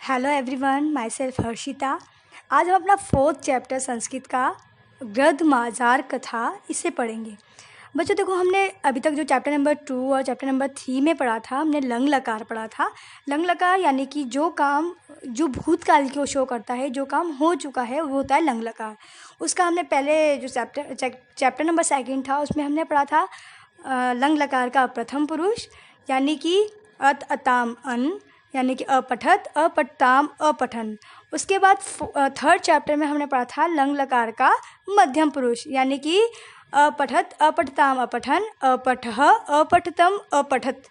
Hello everyone, my self Harshita. आज हम अपना 4th चैप्टर संस्कृत का गृहमाजार कथा इसे पढ़ेंगे। बच्चों देखो, हमने अभी तक जो चैप्टर नंबर 2 और चैप्टर नंबर 3 में पढ़ा था, हमने लंग लकार पढ़ा था। लंग लकार यानी कि जो काम जो भूतकाल को शो करता है, जो काम हो चुका है, वो होता है लंग लकार। उसका हमने पहले जो चैप्टर नंबर 2 था, उसमें हमने पढ़ा था लंग लकार का प्रथम पुरुष यानी कि अत अताम अन यानी कि अपठत अपठताम अपठन। उसके बाद 3rd चैप्टर में हमने पढ़ा था लंग लकार का मध्यम पुरुष यानी कि अपठत अपठताम अपठन अपठः अपठतम अपठत।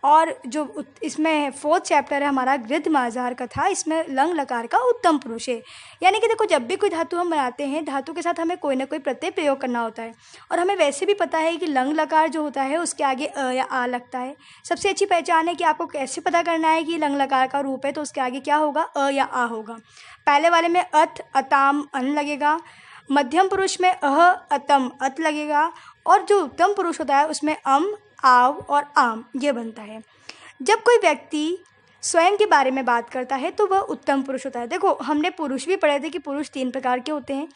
और जो इसमें 4th चैप्टर है हमारा गृहमाजार कथा, इसमें लंग लकार का उत्तम पुरुष है। यानी कि देखो, जब भी कोई धातु हम बनाते हैं, धातु के साथ हमें कोई ना कोई प्रत्यय प्रयोग करना होता है। और हमें वैसे भी पता है कि लंग लकार जो होता है उसके आगे अ या आ लगता है। सबसे अच्छी पहचान है कि आपको कैसे पता करना है कि लंग लकार का रूप है, तो उसके आगे क्या होगा, अ या आ होगा। पहले वाले में अत अताम अन लगेगा, मध्यम पुरुष में अह अतम अत लगेगा, और जो उत्तम पुरुष होता है उसमें अम आव और आम ये बनता है। जब कोई व्यक्ति स्वयं के बारे में बात करता है तो वह उत्तम पुरुष होता है। देखो, हमने पुरुष भी पढ़े थे कि पुरुष 3 प्रकार के होते हैं।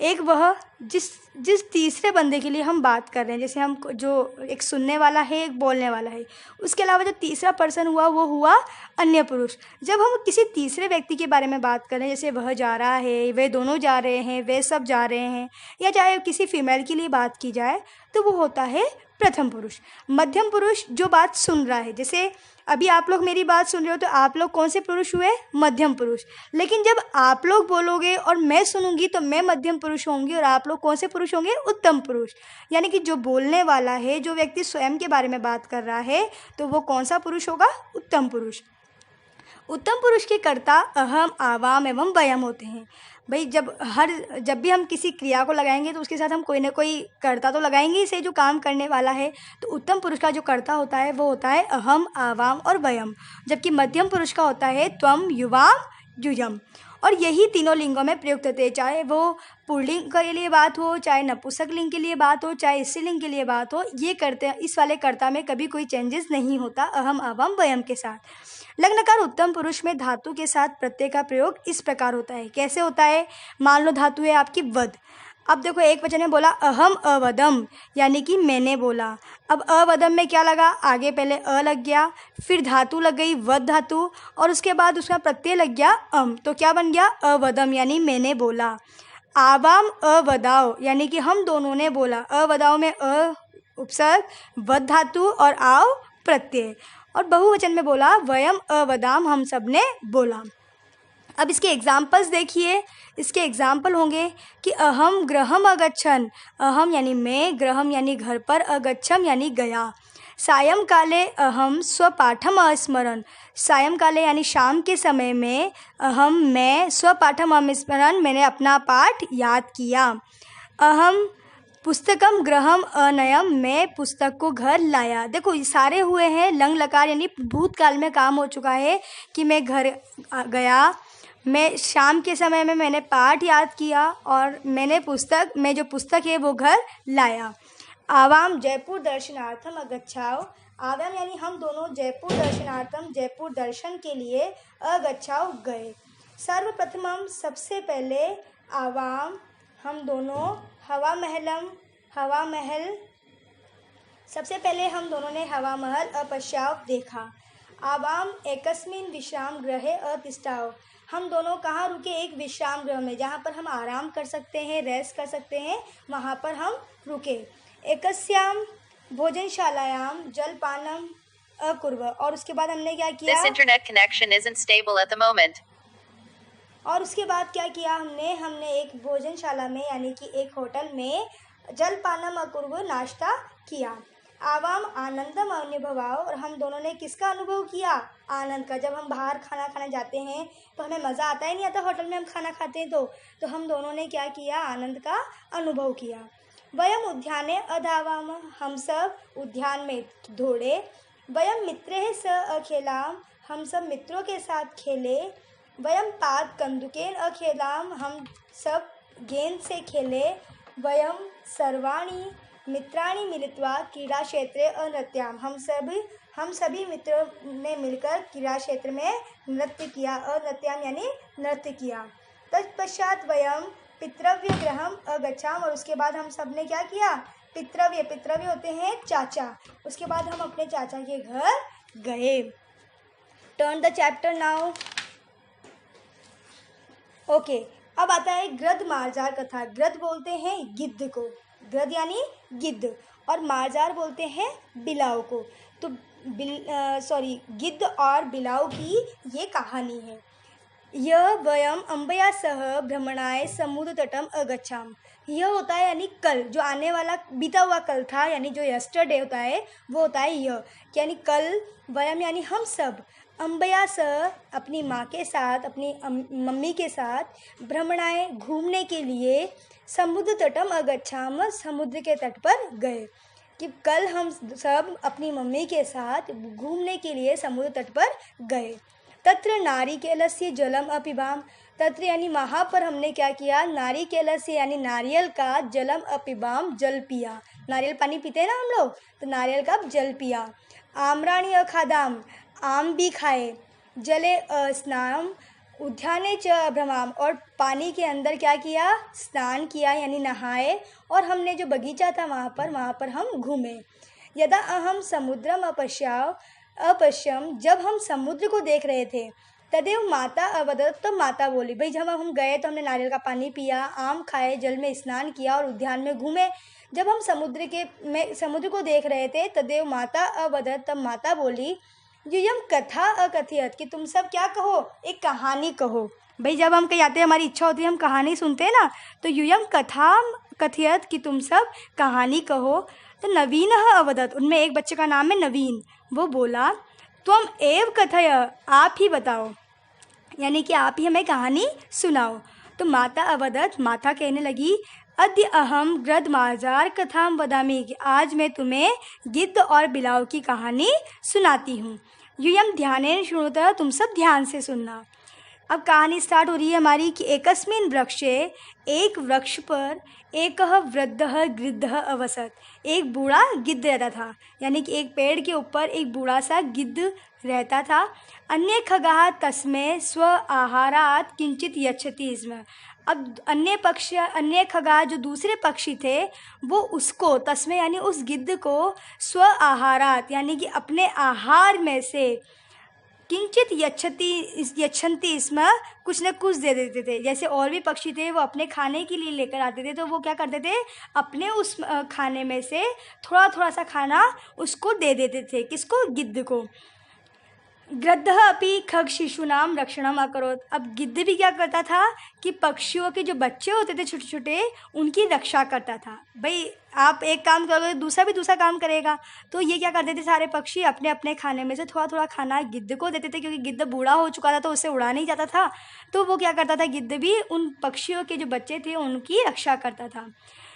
एक वह जिस तीसरे बंदे के लिए हम बात कर रहे हैं, जैसे हम जो एक सुनने वाला है, एक बोलने वाला है, उसके अलावा जो तीसरा पर्सन हुआ वो हुआ अन्य पुरुष। जब हम किसी तीसरे व्यक्ति के बारे में बात कर रहे हैं, जैसे वह जा रहा है, वे दोनों जा रहे हैं, वे सब जा रहे हैं, या चाहे किसी फीमेल के लिए बात की जाए, तो वो होता है प्रथम पुरुष। मध्यम पुरुष जो बात सुन रहा है, जैसे अभी आप लोग मेरी बात सुन रहे हो, तो आप लोग कौन से पुरुष हुए, मध्यम पुरुष। लेकिन जब आप लोग बोलोगे और मैं सुनूंगी तो मैं मध्यम पुरुष होंगी और आप लोग कौन से पुरुष होंगे, उत्तम पुरुष। यानी कि जो बोलने वाला है, जो व्यक्ति स्वयं के बारे में बात कर रहा है, तो वो कौन सा पुरुष होगा, उत्तम पुरुष। उत्तम पुरुष के कर्ता अहम आवाम एवं वयम होते हैं। भाई, जब भी हम किसी क्रिया को लगाएंगे तो उसके साथ हम कोई ना कोई कर्ता तो लगाएंगे ही, से जो काम करने वाला है। तो उत्तम पुरुष का जो कर्ता होता है वो होता है अहम आवाम और वयम, जबकि मध्यम पुरुष का होता है त्वम युवाम युयम। और यही तीनों लिंगों में प्रयुक्त होते हैं, चाहे वो पुल्लिंग के लिए बात हो, चाहे नपुंसक लिंग के लिए बात हो, चाहे स्त्रीलिंग के लिए बात हो। ये करते हैं, इस वाले कर्ता में कभी कोई चेंजेस नहीं होता अहम आवाम वयम के साथ। लंग लकार उत्तम पुरुष में धातु के साथ प्रत्यय का प्रयोग इस प्रकार होता है। कैसे होता है, मान लो धातु है आपकी वद। अब देखो, एक वचन में बोला अहम अवदम यानी कि मैंने बोला। अब अवदम में क्या लगा, आगे पहले अ लग गया, फिर धातु लग गई वद धातु, और उसके बाद उसका प्रत्यय लग गया अम, तो क्या बन गया, अवदम यानी मैंने बोला। आवाम अवदाओ यानी कि हम दोनों ने बोला। अवदाओ में अ उपसर्ग, वद धातु और आव प्रत्यय। और बहुवचन में बोला वयम अवदाम, हम सब ने बोला। अब इसके एग्जाम्पल्स देखिए। इसके एग्जाम्पल होंगे कि अहम गृहम अगच्छन, अहम यानी मैं, गृहम यानी घर पर, अगच्छम यानी गया। सायं काले अहम स्वपाठम अस्मरन, सायं काले यानी शाम के समय में, अहम मैं, स्वपाठम अस्मरन मैंने अपना पाठ याद किया। अहम पुस्तकम गृहम अनयम, मैं पुस्तक को घर लाया। देखो, ये सारे हुए हैं लंग लकार, यानी भूतकाल में काम हो चुका है कि मैं घर गया, मैं शाम के समय में मैंने पाठ याद किया, और मैं जो पुस्तक है वो घर लाया। आवाम जयपुर दर्शनार्थम अगच्छाओ, आवाम यानी हम दोनों जयपुर दर्शनार्थम जयपुर दर्शन के लिए अगच्छाओ गए। सर्वप्रथमम सबसे पहले, आवाम हम दोनों, हवा महल सबसे पहले हम दोनों ने हवा महल अपश्याव देखा। आवाम एकस्मिन विश्राम गृहे अतिष्ठाओ, हम दोनों कहाँ रुके, एक विश्राम गृह में, जहाँ पर हम आराम कर सकते हैं, रेस्ट कर सकते हैं, वहाँ पर हम रुके। एकस्याम भोजनशालायाम जलपानम अकुर्व, और उसके बाद हमने क्या किया, This internet connection isn't stable at the moment. और उसके बाद क्या किया हमने एक भोजनशाला में यानी कि एक होटल में जलपानम अकुर्व नाश्ता किया। आवाम आनंदम अनुभवाओ, और हम दोनों ने किसका अनुभव किया, आनंद का। जब हम बाहर खाना खाने जाते हैं तो हमें मज़ा आता ही नहीं आता, होटल में हम खाना खाते हैं तो हम दोनों ने क्या किया, आनंद का अनुभव किया। वयम उद्याने अधावाम, हम सब उद्यान में दौड़े। वयम मित्रे स अखेलाम, हम सब मित्रों के साथ खेले। वयम पाद कंदुकेन अखेलाम, हम सब गेंद से खेले। वयम सर्वाणी मित्राणि मिलित्वा क्रीड़ा क्षेत्रे अनृत्याम, हम सब हम सभी मित्रों ने मिलकर क्रीड़ा क्षेत्र में नृत्य किया, नृत्याम यानी नृत्य किया। तत्पश्चात वयम पितृव्य गृहम अगच्छाम, और उसके बाद हम सब ने क्या किया, पितृव्य होते हैं चाचा, उसके बाद हम अपने चाचा के घर गए। Turn the chapter now. Okay, अब आता है गृध मार्जार कथा। गृध बोलते हैं गिद्ध को, गृध यानी गिद्ध, और मार्जार बोलते हैं बिलाव को। तो गिद्ध और बिलाव की ये कहानी है। यह वयम अम्बया सह भ्रमणाय समुद्र तटम अगच्छाम। यह होता है यानी कल, जो आने वाला बीता हुआ कल था, यानी जो यस्टरडे होता है वो होता है यह, यानी कल। वयम यानी हम सब, अम्बया सह अपनी माँ के साथ, अपनी मम्मी के साथ, भ्रमणाय घूमने के लिए, समुद्र तटम अगच्छाम समुद्र के तट पर गए। कि कल हम सब अपनी मम्मी के साथ घूमने के लिए समुद्र तट पर गए। तत्र नारिकेलस्य जलम अपिबाम। तत्र यानी वहाँ पर हमने क्या किया, नारिकेलस्य यानी नारियल का, जलम अपिबाम जल पिया। नारियल पानी पीते हैं ना हम लोग, तो नारियल का जल पिया। आम्राणि अखादाम, आम भी खाए। जले स्नानम उद्याने च भ्रमाम, और पानी के अंदर क्या किया, स्नान किया यानी नहाए। और हमने जो बगीचा था वहाँ पर हम घूमे। यदा अहम समुद्रम अपश्यम, जब हम समुद्र को देख रहे थे, तदेव माता अवदत, तो माता बोली, भाई जब हम गए तो हमने नारियल का पानी पिया, आम खाए, जल में स्नान किया और उद्यान में घूमे। जब हम समुद्र को देख रहे थे, तदेव माता अवदत, तब माता बोली, यूयम कथा अकथयत, कि तुम सब क्या कहो, एक कहानी कहो। भाई जब हम कहीं आते हैं, हमारी इच्छा होती है हम कहानी सुनते हैं ना, तो यूयम कथा कथयत, कि तुम सब कहानी कहो। तो नवीन अवदत, उनमें एक बच्चे का नाम है नवीन, वो बोला, तुम एव कथय, आप ही बताओ, यानी कि आप ही हमें कहानी सुनाओ। तो माता अवदत, माता कहने लगी, अद्य अहम गृध मार्जार कथाम वदामि, कि आज मैं तुम्हें गिद्ध और बिलाव की कहानी सुनाती हूँ। यूयम ध्यानेन शृणुतः, तुम सब ध्यान से सुनना। अब कहानी स्टार्ट हो रही है हमारी कि एकस्मिन् वृक्षे, एक वृक्ष पर, एक वृद्धः गिद्धः अवसत, एक बूढ़ा गिद्ध रहता था, यानी कि एक पेड़ के ऊपर एक बूढ़ा सा गिद्ध रहता था। अन्य खगाः तस्मै स्व आहारात् किंचित यच्छति स्म। अब अन्य खगाः जो दूसरे पक्षी थे, वो उसको, तस्मै यानी उस गिद्ध को, स्व आहारात यानी कि अपने आहार में से, किंचित यच्छन्ति इसमें कुछ न कुछ दे देते थे। जैसे और भी पक्षी थे, वो अपने खाने के लिए लेकर आते थे, तो वो क्या करते थे, अपने उस खाने में से थोड़ा थोड़ा सा खाना उसको दे देते थे। किसको, गिद्ध को। गृद्धः अपि खग शिशूनाम रक्षणम अकरोत्। अब गिद्ध भी क्या करता था कि पक्षियों के जो बच्चे होते थे छोटे छोटे, उनकी रक्षा करता था। भाई आप एक काम करोगे दूसरा भी दूसरा काम करेगा, तो ये क्या करते थे, सारे पक्षी अपने अपने खाने में से थोड़ा थोड़ा खाना गिद्ध को देते थे, क्योंकि गिद्ध बूढ़ा हो चुका था तो उससे उड़ा नहीं जाता था। तो वो क्या करता था, गिद्ध भी उन पक्षियों के जो बच्चे थे उनकी रक्षा करता था।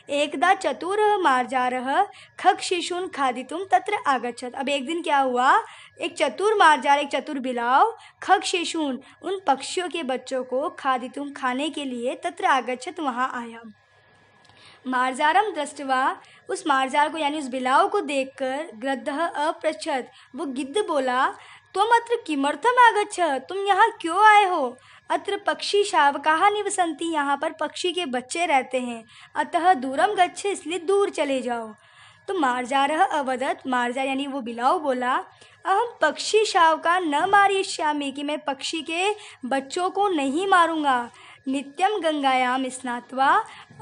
एकदा चतुर मार्जारः खग शिशून खादितुम तत्र आगच्छत। अब एक दिन क्या हुआ, एक चतुर मार्जार, एक चतुर बिलाव, खग शिशून उन पक्षियों के बच्चों को, खादितुम खाने के लिए, तत्र आगच्छत वहाँ आया। मार्जारम दृष्टवा, उस मार्जार को यानी उस बिलाव को देखकर, गृद्धः अपृच्छत, वो गिद्ध बोला, त्वम अत्र किमर्थम आगच्छ, तुम यहाँ क्यों आए हो। अत्र पक्षी शावकाः निवसन्ति, यहाँ पर पक्षी के बच्चे रहते हैं। अतः दूरम गच्छ, इसलिए दूर चले जाओ। तो मार्जारः अवदत, मार्जार यानी वो बिलाव बोला, अहम पक्षी शावका न मारिष्यामि, कि मैं पक्षी के बच्चों को नहीं मारूंगा। नित्यम गंगायाम स्नात्वा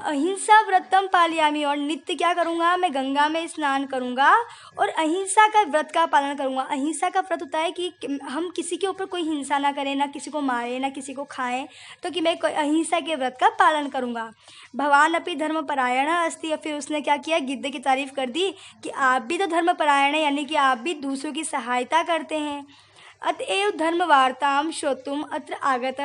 अहिंसा व्रतम पालयामि, और नित्य क्या करूँगा, मैं गंगा में स्नान करूँगा और अहिंसा का व्रत का पालन करूँगा। अहिंसा का व्रत होता है कि हम किसी के ऊपर कोई हिंसा ना करें, ना किसी को मारें, ना किसी को खाएं, तो कि मैं अहिंसा के व्रत का पालन करूँगा। भवान अपि धर्मपरायण अस्ति, या फिर उसने क्या किया, गिद्ध की तारीफ कर दी कि आप भी तो धर्मपरायण हैं, यानी कि आप भी दूसरों की सहायता करते हैं। अतएव धर्म वार्ताम श्रोतुम अत्र आगत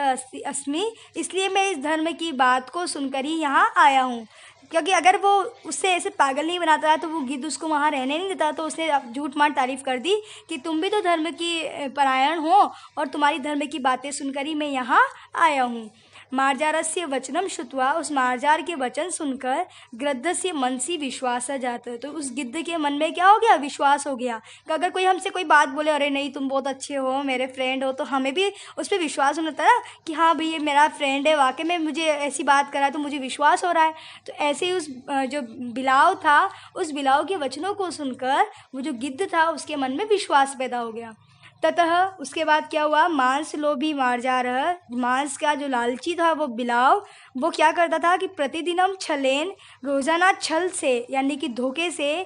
अस्मि, इसलिए मैं इस धर्म की बात को सुनकर ही यहाँ आया हूँ। क्योंकि अगर वो उससे ऐसे पागल नहीं बनाता तो वो गिद्ध उसको वहाँ रहने नहीं देता, तो उसने झूठ मार तारीफ कर दी कि तुम भी तो धर्म की परायण हो और तुम्हारी धर्म की बातें सुनकर ही मैं यहाँ आया हूँ। मार्जारस्य वचनम श्रुत्वा, उस मार्जार के वचन सुनकर गृद्धस्य मनसि विश्वास जात, तो उस गिद्ध के मन में क्या हो गया, विश्वास हो गया कि अगर कोई हमसे कोई बात बोले, अरे नहीं तुम बहुत अच्छे हो, मेरे फ्रेंड हो, तो हमें भी उस पर विश्वास होना था ना कि हाँ भाई ये मेरा फ्रेंड है, वाकई में मुझे ऐसी बात करा तो मुझे विश्वास हो रहा है। तो ऐसे ही उस जो बिलाव था, उस बिलाव के वचनों को सुनकर वो जो गिद्ध था उसके मन में विश्वास पैदा हो गया। ततः उसके बाद क्या हुआ, मांस लोभी मार्जारः, मांस का जो लालची था वो बिलाव, वो क्या करता था कि प्रतिदिनम छलेन, रोजाना छल से यानी कि धोखे से,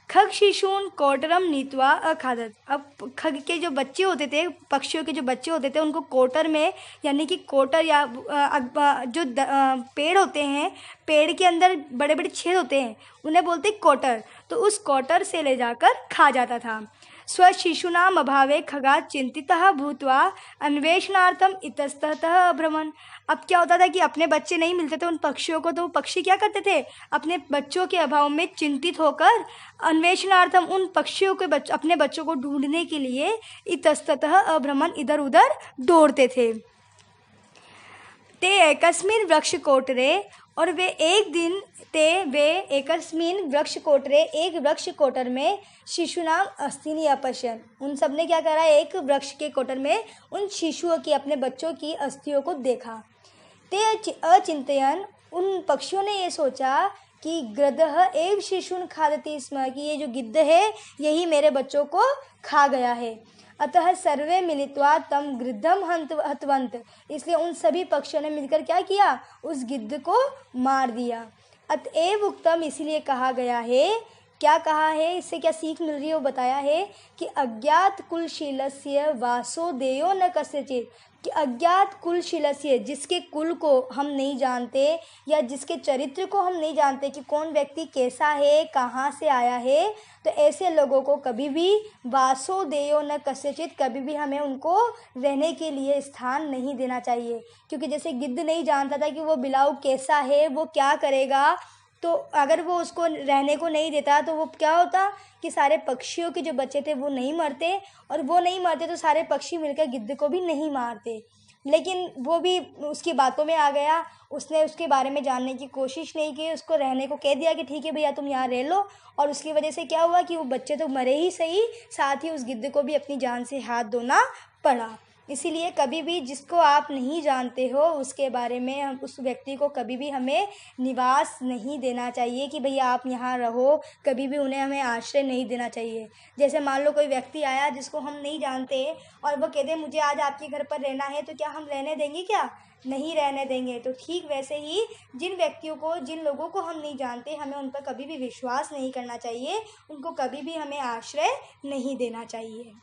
खग शिशून कोटरम नीतवा अखादत। अब खग के जो बच्चे होते थे, पक्षियों के जो बच्चे होते थे, उनको कोटर में यानी कि कोटर या जो पेड़ होते हैं, पेड़ के अंदर बड़े बड़े छेद होते हैं, उन्हें बोलते हैं कोटर, तो उस कोटर से ले जाकर खा जाता था। स्वशिशूनाम अभावे खगात चिंतितः भूत्वा अन्वेषणार्थम इतस्ततः अभ्रमण। अब क्या होता था कि अपने बच्चे नहीं मिलते थे उन पक्षियों को, तो पक्षी क्या करते थे, अपने बच्चों के अभाव में चिंतित होकर अन्वेषणार्थम, उन पक्षियों के अपने बच्चों को ढूंढने के लिए इतस्ततः अभ्रमण, इधर उधर दौड़ते थे। ते एकस्मिन् वृक्ष कोटरे, और वे एक दिन वे एकस्मिन् वृक्ष कोटरे, एक वृक्ष कोटर में शिशुनाम अस्थिनि अपश्यन, उन सब ने क्या करा, एक वृक्ष के कोटर में उन शिशुओं की, अपने बच्चों की अस्थियों को देखा। ते अचिंतयन, उन पक्षियों ने ये सोचा कि गृधः एव शिशून खादति स्म, कि ये जो गिद्ध है यही मेरे बच्चों को खा गया है। अतः सर्वे मिलित्वा तम गृद्धम हतवंत, इसलिए उन सभी पक्षियों ने मिलकर क्या किया, उस गिद्ध को मार दिया। अतएव उक्तम, इसीलिए कहा गया है, क्या कहा है, इससे क्या सीख मिल रही है वो बताया है कि अज्ञात कुलशीलस्य वासो देयो न कस्यचित्, कि अज्ञात कुलशीलस्य, जिसके कुल को हम नहीं जानते या जिसके चरित्र को हम नहीं जानते कि कौन व्यक्ति कैसा है, कहाँ से आया है, तो ऐसे लोगों को कभी भी वासो देयो न कस्यचित्, कभी भी हमें उनको रहने के लिए स्थान नहीं देना चाहिए। क्योंकि जैसे गिद्ध नहीं जानता था कि वो बिलाव कैसा है, वो क्या करेगा, तो अगर वो उसको रहने को नहीं देता तो वो क्या होता कि सारे पक्षियों के जो बच्चे थे वो नहीं मरते, और वो नहीं मरते तो सारे पक्षी मिलकर गिद्ध को भी नहीं मारते। लेकिन वो भी उसकी बातों में आ गया, उसने उसके बारे में जानने की कोशिश नहीं की, उसको रहने को कह दिया कि ठीक है भैया तुम यहाँ रह लो, और उसकी वजह से क्या हुआ कि वो बच्चे तो मरे ही सही, साथ ही उस गिद्ध को भी अपनी जान से हाथ धोना पड़ा। इसीलिए कभी भी जिसको आप नहीं जानते हो उसके बारे में, हम उस व्यक्ति को कभी भी हमें निवास नहीं देना चाहिए कि भैया आप यहाँ रहो, कभी भी उन्हें हमें आश्रय नहीं देना चाहिए। जैसे मान लो कोई व्यक्ति आया जिसको हम नहीं जानते और वो कहते मुझे आज आपके घर पर रहना है, तो क्या हम रहने देंगे, क्या नहीं रहने देंगे। तो ठीक वैसे ही जिन व्यक्तियों को, जिन लोगों को हम नहीं जानते, हमें उन पर कभी भी विश्वास नहीं करना चाहिए, उनको कभी भी हमें आश्रय नहीं देना चाहिए।